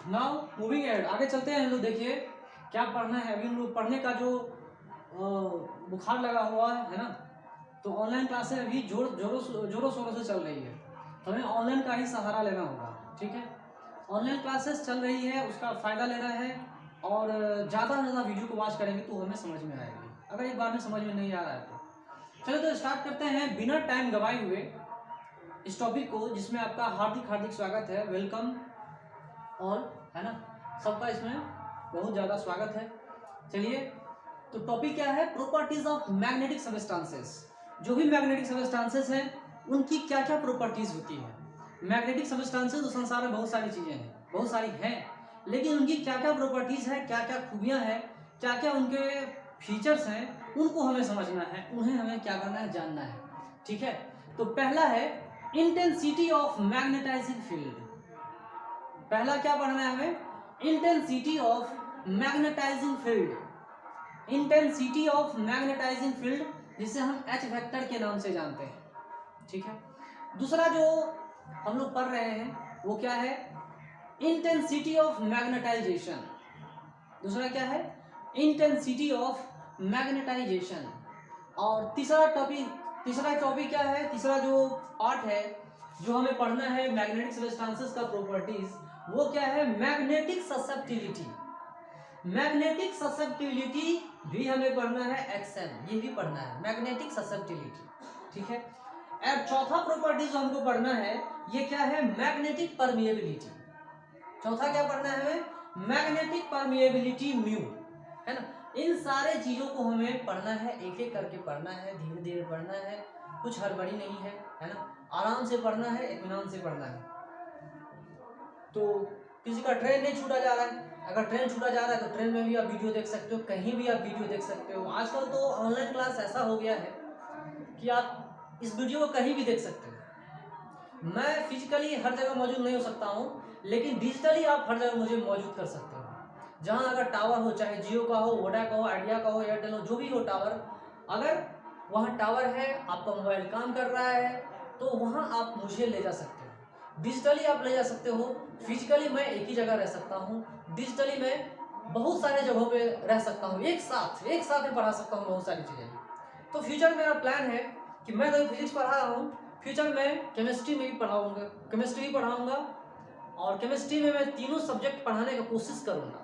Now moving add, आगे चलते हैं हम लोग। देखिए क्या पढ़ना है अभी हम लोग। पढ़ने का जो बुखार लगा हुआ है ना, तो ऑनलाइन क्लासें अभी जोरों शोरों से चल रही है, तो हमें ऑनलाइन का ही सहारा लेना होगा। ठीक है, ऑनलाइन क्लासेस चल रही है, उसका फ़ायदा लेना है और ज़्यादा से ज़्यादा वीडियो को वॉच करेंगे तो हमें समझ में आएगी। अगर एक बार में समझ में नहीं आ रहा है तो चलो तो स्टार्ट करते हैं बिना टाइम गवाए हुए इस टॉपिक को, जिसमें आपका हार्दिक हार्दिक स्वागत है। वेलकम ऑल, है ना, सबका इसमें बहुत ज़्यादा स्वागत है। चलिए तो टॉपिक क्या है, प्रॉपर्टीज ऑफ मैग्नेटिक सबस्टांसेस। जो भी मैग्नेटिक सबस्टांसेस हैं उनकी क्या क्या प्रॉपर्टीज होती है। मैग्नेटिक सबस्टांसेस तो संसार में बहुत सारी चीज़ें हैं, बहुत सारी हैं, लेकिन उनकी क्या क्या प्रॉपर्टीज है, क्या क्या खूबियाँ हैं, क्या क्या उनके फीचर्स हैं, उनको हमें समझना है, उन्हें हमें क्या करना है, जानना है। ठीक है, तो पहला है इंटेंसिटी ऑफ मैग्नेटाइजिंग फील्ड। पहला क्या पढ़ना है हमें, intensity of magnetizing field. Intensity of magnetizing field, जिसे हम एच वेक्टर के नाम से जानते हैं। ठीक है, दूसरा जो हम लोग पढ़ रहे हैं वो क्या है, इंटेंसिटी ऑफ मैग्नेटाइजेशन। दूसरा क्या है, इंटेंसिटी ऑफ मैग्नेटाइजेशन। और तीसरा टॉपिक क्या है, तीसरा जो पार्ट है जो हमें पढ़ना है मैग्नेटिक सबस्टांसेस का प्रॉपर्टीज, वो क्या है, मैग्नेटिक ससेप्टिलिटी। मैग्नेटिक ससेप्टिबिलिटी भी हमें पढ़ना है, एक्सएम ये भी पढ़ना है, मैग्नेटिक ससेप्टिबिलिटी। ठीक है, और चौथा प्रॉपर्टी जो हमको पढ़ना है ये क्या है, मैग्नेटिक परमिएबिलिटी। चौथा क्या पढ़ना है हमें, मैग्नेटिक परमिएबिलिटी म्यू, है ना। इन सारे चीजों को हमें पढ़ना है, एक एक करके पढ़ना है, धीरे धीरे पढ़ना है, कुछ हड़बड़ी नहीं है, है ना। आराम से पढ़ना है, इत्मीनान से पढ़ना है। तो किसी का ट्रेन नहीं छूटा जा रहा है, अगर ट्रेन छूटा जा रहा है तो ट्रेन में भी आप वीडियो देख सकते हो, कहीं भी आप वीडियो देख सकते हो। आजकल तो ऑनलाइन क्लास ऐसा हो गया है कि आप इस वीडियो को कहीं भी देख सकते हो। मैं फिजिकली हर जगह मौजूद नहीं हो सकता हूँ, लेकिन डिजिटली आप हर जगह मुझे मौजूद कर सकते हो। जहाँ अगर टावर हो, चाहे जियो का हो, वोडा का हो, आइडिया का हो, एयरटेल हो, जो भी हो टावर, अगर वहाँ टावर है, आपका मोबाइल काम कर रहा है, तो वहाँ आप मुझे ले जा सकते हो। डिजिटली आप ले जा सकते हो, फिजिकली मैं एक ही जगह रह सकता हूँ, डिजिटली मैं बहुत सारे जगहों पे रह सकता हूँ, एक साथ में पढ़ा सकता हूँ बहुत सारी चीज़ें। तो फ्यूचर मेरा प्लान है कि मैं तो फिजिक्स पढ़ा रहा हूँ, फ्यूचर में केमिस्ट्री में भी पढ़ाऊँगा, केमिस्ट्री भी पढ़ाऊँगा, और केमिस्ट्री में मैं तीनों सब्जेक्ट पढ़ाने का कोशिश करूँगा,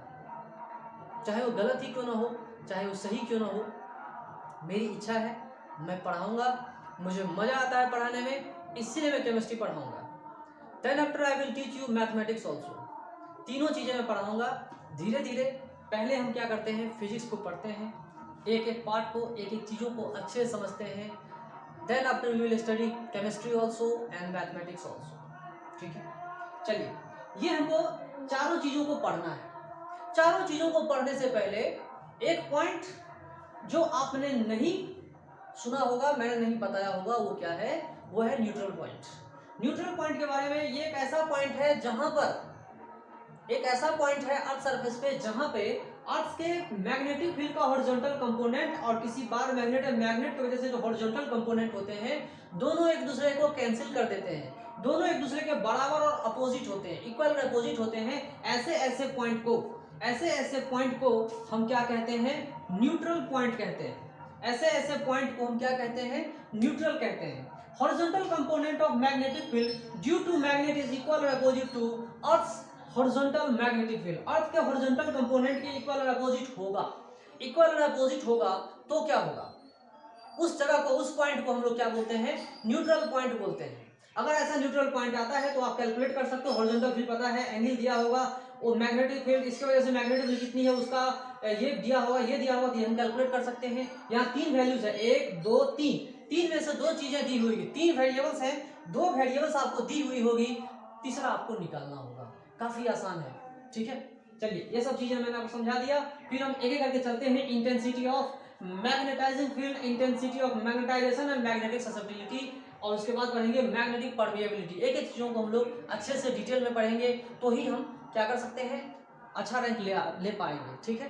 चाहे वो गलत ही क्यों ना हो, चाहे वो सही क्यों ना हो। मेरी इच्छा है, मैं पढ़ाऊँगा, मुझे मज़ा आता है पढ़ाने में, इसीलिए मैं केमिस्ट्री पढ़ाऊँगा। Then after I will teach you mathematics also. तीनों चीज़ें मैं पढ़ाऊँगा धीरे धीरे। पहले हम क्या करते हैं, फिजिक्स को पढ़ते हैं, एक एक पार्ट को, एक एक चीज़ों को अच्छे से समझते हैं। Then after we will study chemistry also and mathematics also. ठीक है, चलिए ये हमको चारों चीज़ों को पढ़ना है। चारों चीज़ों को पढ़ने से पहले एक पॉइंट जो आपने नहीं सुना होगा, मैंने नहीं बताया होगा, वो क्या है, वो है न्यूट्रल पॉइंट। न्यूट्रल पॉइंट के बारे में, ये एक ऐसा पॉइंट है जहां पर, एक ऐसा पॉइंट है अर्थ सरफेस पे जहां पे अर्थ के मैग्नेटिक फील्ड का हॉरिजॉन्टल कंपोनेंट और किसी बार मैग्नेट की वजह से जो हॉरिजॉन्टल कंपोनेंट होते हैं, दोनों एक दूसरे को कैंसिल कर देते हैं, दोनों एक दूसरे के बराबर और अपोजिट होते हैं, इक्वल और अपोजिट होते हैं। ऐसे ऐसे पॉइंट को हम क्या कहते हैं, न्यूट्रल पॉइंट कहते हैं। ऐसे पॉइंट को हम क्या कहते हैं, न्यूट्रल कहते हैं। Horizontal component of magnetic field due to magnet is equal और opposite to earth's horizontal magnetic field. Earth के हॉरिजॉन्टल कंपोनेंट के इक्वल और अपोजिट होगा, इक्वल और अपोजिट होगा तो क्या होगा, उस जगह को, उस पॉइंट को हम लोग क्या बोलते हैं, न्यूट्रल पॉइंट बोलते हैं। अगर ऐसा न्यूट्रल पॉइंट आता है तो आप कैलकुलेट कर सकते हो, हॉरिजॉन्टल फील्ड पता है, एंगल दिया होगा, वो मैग्नेटिक फील्ड, इसकी वजह से मैग्नेटिक फील्ड कितनी है उसका ये दिया होगा, ये दिया होगा, तो हम कैलकुलेट कर सकते हैं। यहाँ तीन वैल्यूज है, 1 2 3, तीन में से दो चीजें दी हुई, तीन वेरिएबल्स हैं, दो वेरिएबल्स आपको दी हुई होगी, तीसरा आपको निकालना होगा। काफी आसान है। ठीक है, चलिए ये सब चीजें मैंने आपको समझा दिया। फिर हम एक एक करके चलते हैं, intensity of magnetizing field, intensity of magnetization and magnetic susceptibility, और उसके बाद पढ़ेंगे मैग्नेटिक परमिएबिलिटी। एक एक चीज़ों को हम लोग अच्छे से डिटेल में पढ़ेंगे, तो ही हम क्या कर सकते हैं, अच्छा रैंक ले पाएंगे। ठीक है।